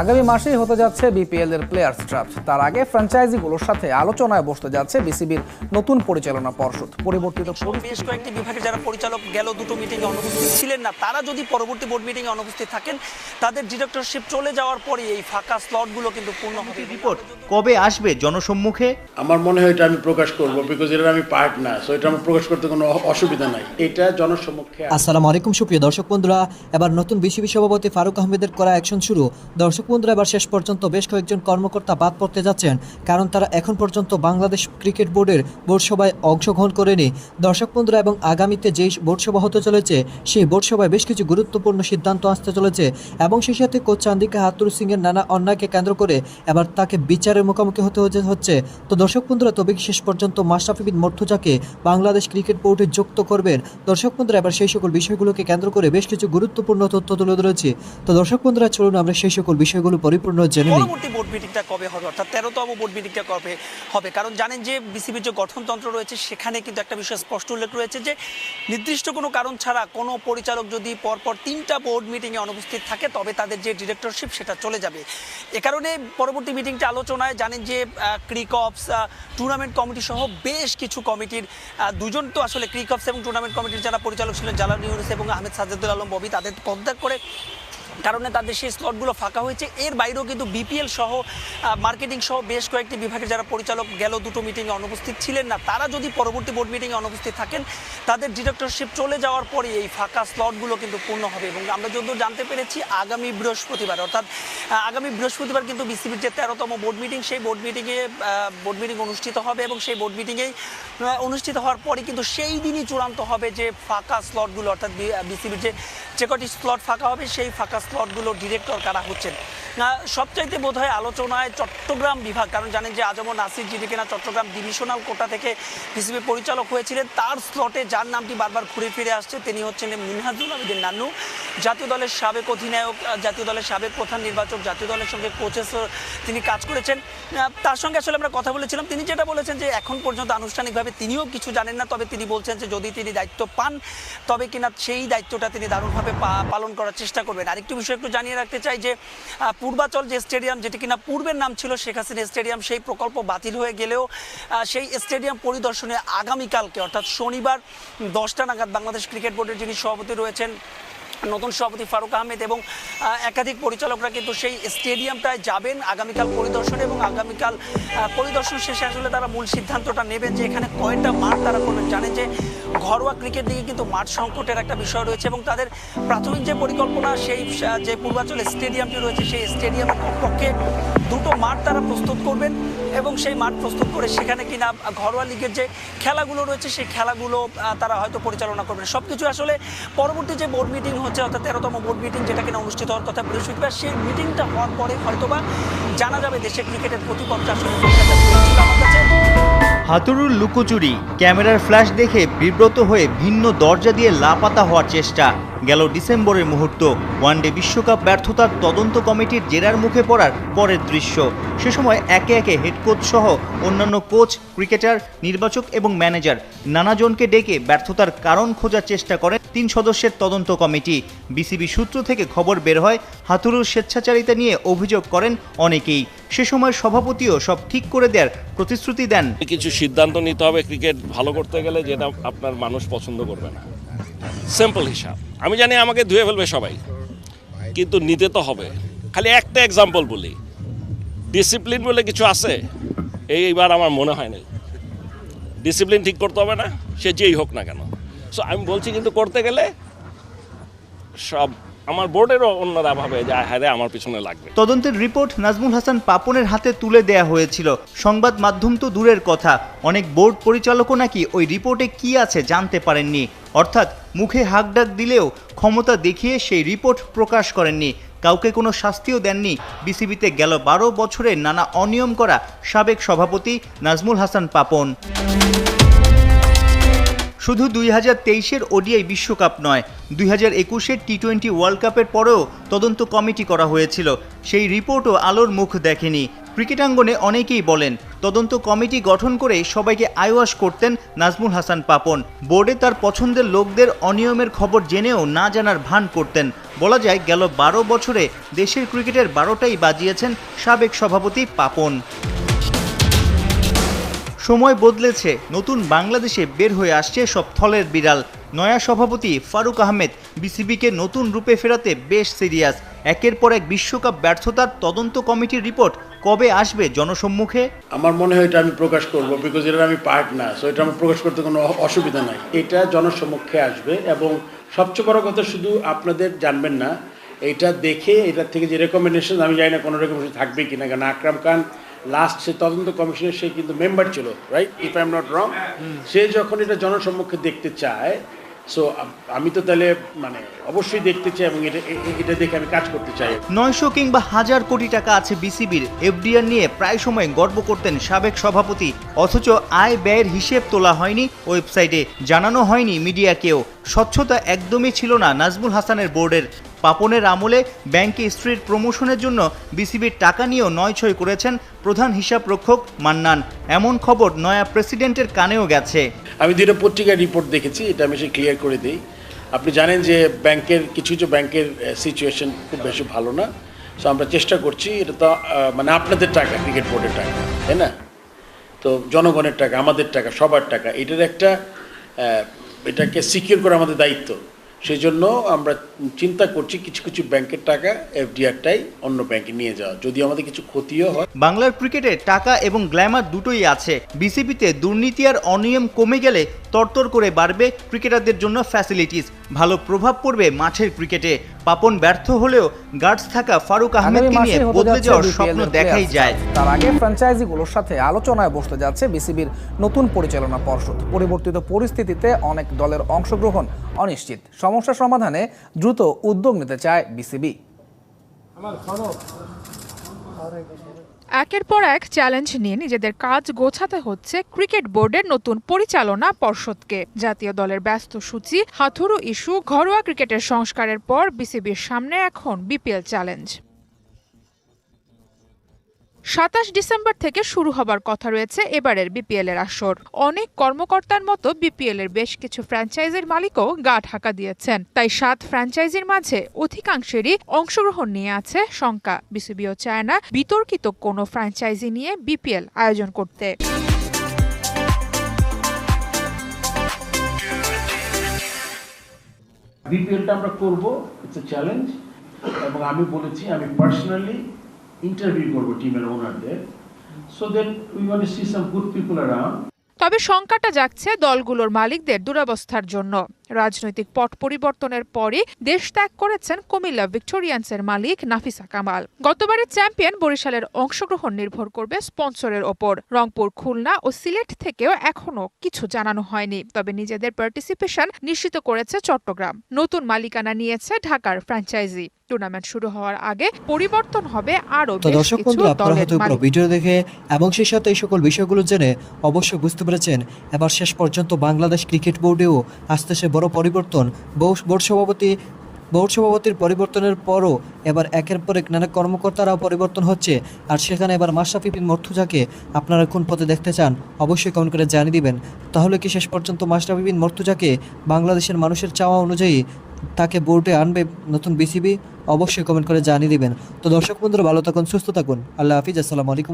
আগামী মাসেই হতে যাচ্ছে বিপিএল এর প্লেয়ার্স ড্রাফট। তার আগে ফ্র্যাঞ্চাইজিগুলোর সাথে আলোচনায় বসতে যাচ্ছে বিসিবির নতুন পরিচালনা পর্ষদ। পরিবর্তিত বেশ কয়েকটি বিভাগের যারা পরিচালক গেল দুটো মিটিংয়ে অনুপস্থিত ছিলেন না, তারা যদি পরবর্তী বোর্ড মিটিংয়ে অনুপস্থিত থাকেন, তাদের ডিরেক্টরশিপ চলে যাওয়ার পরে এই ফাঁকা স্লটগুলো কিন্তু পূর্ণ হবে। রিপোর্ট কবে আসবে জনসম্মুখে? আমার মনে হয় এটা আমি প্রকাশ করব, বিকজ এটা আমি পার্ট না, সো এটা আমার প্রকাশ করতে কোনো অসুবিধা নাই। এটা জনসম্মুখে। আসসালামু আলাইকুম সুপ্রিয় দর্শক বন্ধুরা, এবার নতুন বিসিবি সভাপতি ফারুক আহমেদের করা অ্যাকশন শুরু। দর্শক বন্ধুরা, এবার শেষ পর্যন্ত বেশ কয়েকজন কর্মকর্তা বাদ পড়তে যাচ্ছেন, কারণ তারা এখন পর্যন্ত বাংলাদেশ ক্রিকেট বোর্ডের বোর্ড সভায় অংশগ্রহণ করেনি। দর্শক বন্ধুরা, এবং আগামীতে যেই বোর্ড সভা হতে চলেছে সেই বোর্ড সভায় বেশ কিছু গুরুত্বপূর্ণ সিদ্ধান্ত আসতে চলেছে, এবং সেই সাথে কোচ চান্দিকা হাতুরু সিংয়ের নানা অন্যায়কে কেন্দ্র করে এবার তাকে বিচারের মুখোমুখি হতে হচ্ছে। তো দর্শক বন্ধুরা, তবে কি শেষ পর্যন্ত মাশরাফি বিন মুর্তজাকে বাংলাদেশ ক্রিকেট বোর্ডে যুক্ত করবেন? দর্শক বন্ধুরা, এবার সেই সকল বিষয়গুলোকে কেন্দ্র করে বেশ কিছু গুরুত্বপূর্ণ তথ্য তুলে ধরেছি। তো দর্শক বন্ধুরা, চলুন আমরা সেই সকল বিষয়গুলো পরিপূর্ণ জেনে নিই। পরবর্তী বোর্ড মিটিংটা কবে হবে, অর্থাৎ 13তম বোর্ড মিটিংটা কবে হবে? কারণ জানেন যে বিসিবির যে গঠনতন্ত্র রয়েছে সেখানে কিন্তু একটা বিষয় স্পষ্ট উল্লেখ রয়েছে যে নির্দিষ্ট কোনো কারণ ছাড়া কোনো পরিচালক যদি পরপর 3টা বোর্ড মিটিংয়ে অনুপস্থিত থাকে, তবে তাদের যে ডিরেক্টরশিপ সেটা চলে যাবে। এ কারণে পরবর্তী মিটিংটা আলোচনায় জানেন যে ক্রিকঅপস, টুর্নামেন্ট কমিটি সহ বেশ কিছু কমিটির দুজন তো আসলে ক্রিকঅপস এবং টুর্নামেন্ট কমিটির যারা পরিচালক ছিলেন জালাল ইউনুস এবং আহমেদ সাজ্জাদুল আলম ববি, তাদের পদত্যাগ করে কারণে তাদের সেই স্লটগুলো ফাঁকা হয়েছে। এর বাইরেও কিন্তু বিপিএল সহ মার্কেটিং সহ বেশ কয়েকটি বিভাগের যারা পরিচালক গেল দুটো মিটিংয়ে অনুপস্থিত ছিলেন না, তারা যদি পরবর্তী বোর্ড মিটিংয়ে অনুপস্থিত থাকেন, তাদের ডিরেক্টরশিপ চলে যাওয়ার পরে এই ফাঁকা স্লটগুলো কিন্তু পূর্ণ হবে। এবং আমরা যতদূর জানতে পেরেছি আগামী বৃহস্পতিবার, অর্থাৎ আগামী বৃহস্পতিবার কিন্তু বিসিবির যে 13তম বোর্ড মিটিং, সেই বোর্ড মিটিং অনুষ্ঠিত হবে, এবং সেই বোর্ড মিটিংয়েই অনুষ্ঠিত হওয়ার পরে কিন্তু সেই দিনই চূড়ান্ত হবে যে ফাঁকা স্লটগুলো, অর্থাৎ বিসিবির যে কটি স্লট ফাঁকা হবে সেই ফাঁকা স্লটগুলো ডিরেক্টর কারা হচ্ছেন। সবচাইতে বোধ হয় আলোচনায় চট্টগ্রাম বিভাগ, কারণ জানেন যে আজমল নাসির যিনি কিনা চট্টগ্রাম ডিভিশনাল কোটা থেকে বিসিবি পরিচালক হয়েছিলেন, তার স্লটে যার নামটি বারবার ঘুরে ফিরে আসছে তিনি হচ্ছেন মিনহাজুল আবেদিন নান্নু, জাতীয় দলের সাবেক অধিনায়ক, জাতীয় দলের সাবেক প্রধান নির্বাচক, জাতীয় দলের সঙ্গে কোচেস তিনি কাজ করেছেন। তার সঙ্গে আসলে আমরা কথা বলেছিলাম, তিনি যেটা বলেছেন যে এখন পর্যন্ত আনুষ্ঠানিকভাবে তিনিও কিছু জানেন না, তবে তিনি বলছেন যে যদি তিনি দায়িত্ব পান তবে কিনা সেই দায়িত্বটা তিনি দারুণভাবে পালন করার চেষ্টা করবেন। আরেকটি বিষয় একটু জানিয়ে রাখতে চাই যে পূর্বাচল যে স্টেডিয়াম, যেটি কিনা পূর্বের নাম ছিল শেখ হাসিনা স্টেডিয়াম, সেই প্রকল্প বাতিল হয়ে গেলেও সেই স্টেডিয়াম পরিদর্শনে আগামীকালকে অর্থাৎ শনিবার 10টা নাগাদ বাংলাদেশ ক্রিকেট বোর্ডের যিনি সভাপতি রয়েছেন নতুন সভাপতি ফারুক আহমেদ এবং একাধিক পরিচালকরা কিন্তু সেই স্টেডিয়ামটায় যাবেন আগামীকাল পরিদর্শনে, এবং আগামীকাল পরিদর্শন শেষে আসলে তারা মূল সিদ্ধান্তটা নেবেন যে এখানে কয়টা মাঠ তারা করবেন। জানেন যে ঘরোয়া ক্রিকেট দিকে কিন্তু মাঠ সংকটের একটা বিষয় রয়েছে, এবং তাদের প্রাথমিক যে পরিকল্পনা সেই যে পূর্বাচল স্টেডিয়ামটি রয়েছে সেই স্টেডিয়ামের পক্ষে 2টো মাঠ তারা প্রস্তুত করবেন, এবং সেই মাঠ প্রস্তুত করে সেখানে কিনা ঘরোয়া লিগের যে খেলাগুলো রয়েছে সেই খেলাগুলো তারা হয়তো পরিচালনা করবেন। সব কিছু আসলে পরবর্তী যে বোর্ড মিটিং হচ্ছে, অর্থাৎ 13তম বোর্ড মিটিং যেটা কিনা অনুষ্ঠিত হওয়ার কথা বৃহস্পতিবার, সেই মিটিংটা হওয়ার পরে হয়তোবা জানা যাবে দেশের ক্রিকেটের প্রতিপক্ষ আসলে আমার কাছে। হাতুরুর লুকোচুরি, ক্যামেরার ফ্ল্যাশ দেখে বিব্রত হয়ে ভিন্ন দরজা দিয়ে লাপাতা হওয়ার চেষ্টা। গেল ডিসেম্বরের মুহূর্ত, ওয়ানডে বিশ্বকাপ ব্যর্থতার তদন্ত কমিটির জেরার মুখে পড়ার পরের দৃশ্য। সে সময় একে একে হেড কোচ সহ অন্যান্য কোচ, ক্রিকেটার, নির্বাচক এবং ম্যানেজার নানাজনকে ডেকে ব্যর্থতার কারণ খোঁজার চেষ্টা করেন 3 সদস্যের তদন্ত কমিটি। বিসিবি সূত্র থেকে খবর বের হয় হাতুরুর স্বেচ্ছাচারিতা নিয়ে অভিযোগ করেন অনেকেই। সে সময় সভাপতিও সব ঠিক করে দেওয়ার প্রতিশ্রুতি দেন। কিছু সিদ্ধান্ত নিতে হবে ক্রিকেট ভালো করতে গেলে, যেটা আপনার মানুষ পছন্দ করবে না। সিম্পল হিসাব, আমি জানি আমাকে ধুয়ে ফেলবে সবাই, কিন্তু নিতে তো হবে। খালি একটা এক্সাম্পল বলি, ডিসিপ্লিন বলে কিছু আছে, এইবার আমার মনে হয় না। ডিসিপ্লিন ঠিক করতে হবে না, সে যেই হোক না কেন। সো আমি বলছি, কিন্তু করতে গেলে সব আমার বোর্ডেরও অন্যরা ভাবে যে হ্যাঁ আমার পিছনে লাগবে। তদন্তের রিপোর্ট নাজমুল হাসান পাপনের হাতে তুলে দেয়া হয়েছিল। সংবাদ মাধ্যম তো দূরের কথা, অনেক বোর্ড পরিচালকও নাকি ওই রিপোর্টে কি আছে জানতে পারেননি। অর্থাৎ মুখে হাঁকডাক দিলেও ক্ষমতা দেখিয়ে সেই রিপোর্ট প্রকাশ করেননি। কাউকে কোনো শাস্তিও দেননি বিসিবিতে গেল 12 বছরে নানা অনিয়ম করা সাবেক সভাপতি নাজমুল হাসান পাপন। শুধু 2023-এর ওডিআই বিশ্বকাপ নয়, 2021-এর টি-20 ওয়ার্ল্ড কাপের পরেও তদন্ত কমিটি করা হয়েছিল। সেই রিপোর্টও আলোর মুখ দেখেনি। ক্রিকেটাঙ্গনে অনেকেই বলেন তদন্ত কমিটি গঠন করে সবাইকে আইওয়াশ করতেন নাজমুল হাসান পাপন। বোর্ডে তার পছন্দের লোকদের অনিয়মের খবর জেনেও না জানার ভান করতেন। বলা যায় গেল 12 বছরে দেশের ক্রিকেটের 12টাই বাজিয়েছেন সাবেক সভাপতি পাপন। সময় বদলেছে, নতুন বাংলাদেশে বের হয়ে আসছে সব থলের বিড়াল। নয়া সভাপতি ফারুক আহমেদ বিসিবিকে নতুন রূপে ফেরাতে বেশ সিরিয়াস। একের পর এক বিশ্বকাপ ব্যর্থতার তদন্ত কমিটির রিপোর্ট কবে আসবে জনসম্মুখে? আমার মনে হয় এটা আমি প্রকাশ করব, বিকজ এটা আমি পার্ট না, সো এটা আমার প্রকাশ করতে কোনো অসুবিধা নাই। এটা জনসম্মুখে আসবে এবং সবচেয়ে বড় কথা শুধু আপনাদের জানবেন না, এটা দেখে এটার থেকে যে রেকমেন্ডেশন, আমি জানি না কোনো রেকমেন্ডেশন থাকবে কিনা, কারণ আকরাম খান লাস্ট সে তদন্ত কমিশনের সে কিন্তু মেম্বার ছিল, right, if I am not wrong. সে যখন এটা জনসম্মুখে দেখতে চায়, সো আমি তো তাহলে মানে অবশ্যই দেখতে চাই এবং এটা দেখে আমি কাজ করতে চাই। 900 কিংবা 1000 কোটি টাকা আছে বিসিবির। এফডিআর নিয়ে প্রায় সময় গর্ব করতেন সাবেক সভাপতি, অথচ আয় ব্যয়ের হিসেব তোলা হয়নি ওয়েবসাইটে, জানানো হয়নি মিডিয়াকেও। স্বচ্ছতা একদমই ছিল না নাজমুল হাসানের বোর্ডের। পাপনের আমলে ব্যাংকে স্ত্রীর প্রমোশনের জন্য বিসিবির টাকা নিয়েও নয়ছয় করেছেন প্রধান হিসাবরক্ষক মান্নান। এমন খবর নয়া প্রেসিডেন্টের কানেও গেছে। আমি দুটো পত্রিকার রিপোর্ট দেখেছি, এটা আমি সে ক্লিয়ার করে দিই। আপনি জানেন যে ব্যাংকের কিছু কিছু ব্যাংকের সিচুয়েশন খুব বেশি ভালো না, সো আমরা চেষ্টা করছি। এটা তো মানে আপনাদের টাকা, ক্রিকেট বোর্ডের টাকা, তাই না? তো জনগণের টাকা, আমাদের টাকা, সবার টাকা, এটার একটা এটাকে সিকিউর করা আমাদের দায়িত্ব। সেই জন্য আমরা চিন্তা করছি কিছু কিছু ব্যাংকের টাকা এফডিআরটাই অন্য ব্যাংকে নিয়ে যাওয়া, যদি আমাদের কিছু ক্ষতিও হয়। বাংলার ক্রিকেটে টাকা এবং গ্ল্যামার দুটোই আছে। বিসিবিতে দুর্নীতি আর অনিয়ম কমে গেলে তরতর করে বাড়বে ক্রিকেটারদের জন্য ফ্যাসিলিটিস, ভালো প্রভাব পড়বে মাঠের ক্রিকেটে। পাপন ব্যর্থ হলেও গার্ডস থাকা ফারুক আহমেদকে নিয়ে বদলে যাওয়ার স্বপ্ন দেখাই যায়। তার আগে ফ্র্যাঞ্চাইজিগুলোর সাথে আলোচনায় বসতে যাচ্ছে বিসিবির নতুন পরিচালনা পর্ষদ। পরিবর্তিত পরিস্থিতিতে অনেক দলের অংশগ্রহণ অনিশ্চিত। সমস্যা সমাধানে দ্রুত উদ্যোগ নিতে চায় বিসিবি। একের পর এক চ্যালেঞ্জ নিয়ে নিজেদের কাজ গোছাতে হচ্ছে ক্রিকেট বোর্ডের নতুন পরিচালনা পর্ষদকে। জাতীয় দলের ব্যস্ত সূচি, হাথুরু ইস্যু, ঘরোয়া ক্রিকেটের সংস্কারের পর বিসিবির সামনে এখন বিপিএল চ্যালেঞ্জ। 27 ডিসেম্বর থেকে শুরু হবার কথা রয়েছে এবারের বিপিএল এর আসর। অনেক কর্মকর্তার মতো বিপিএল এর বেশ কিছু ফ্র্যাঞ্চাইজির মালিকও গা ঢাকা দিয়েছেন। তাই 7 ফ্র্যাঞ্চাইজির মাঝে অধিকাংশেরই অংশগ্রহণ নিয়ে আছে শঙ্কা। বিসিবিও চায় না বিতর্কিত কোনো ফ্র্যাঞ্চাইজি নিয়ে বিপিএল আয়োজন করতে। বিপিএলটা আমরা করব, ইটস এ চ্যালেঞ্জ, এবং আমি বলেছি আমি পার্সোনালি ইন্টারভিউ করব টিমের ওনারদের, so that we want to see some good people around. তবে শঙ্কাটা জাগছে দলগুলোর মালিকদের দুরবস্থার জন্য। রাজনৈতিক পট পরিবর্তনের পরই দেশ ত্যাগ করেছেন কুমিল্লা ভিক্টোরিয়ান্সের মালিক নাফিসা কামাল। গতবারের চ্যাম্পিয়ন বরিশালের অংশগ্রহণ নির্ভর করবে স্পন্সরের ওপর। রংপুর, খুলনা ও সিলেট থেকেও এখনো কিছু জানানো হয়নি। তবে নিজেদের পার্টিসিপেশন নিশ্চিত করেছে চট্টগ্রাম। নতুন মালিকানা নিয়েছে ঢাকার ফ্র্যাঞ্চাইজি। টুর্নামেন্ট শুরু হওয়ার আগে পরিবর্তন হবে আরো বেশ দর্শক কিছু বন্ধুরা, আপনারা দলের হয়তো পুরো মালিক। ভিডিও দেখে এবং সেই সাথে এই সকল বিষয়গুলো জেনে অবশ্যই বুঝতে পেরেছেন এবার শেষ পর্যন্ত বাংলাদেশ ক্রিকেট বোর্ডেও আসতেছে বড় পরিবর্তন। বোর্ড সভাপতির পরিবর্তনের পরও এবার একের পর এক নানা কর্মকর্তারাও পরিবর্তন হচ্ছে। আর সেখানে এবার মাশরাফি বিন মর্তুজাকে আপনারা কোন পদে দেখতে চান অবশ্যই কমেন্ট করে জানিয়ে দিবেন। তাহলে কি শেষ পর্যন্ত মাশরাফি বিন মর্তুজাকে বাংলাদেশের মানুষের চাওয়া অনুযায়ী তাকে বোর্ডে আনবে নতুন বিসিবি? অবশ্যই কমেন্ট করে জানিয়ে দিবেন। তো দর্শক বন্ধুরা, ভালো থাকুন, সুস্থ থাকুন। আল্লাহ হাফিজ, আসসালামু আলাইকুম।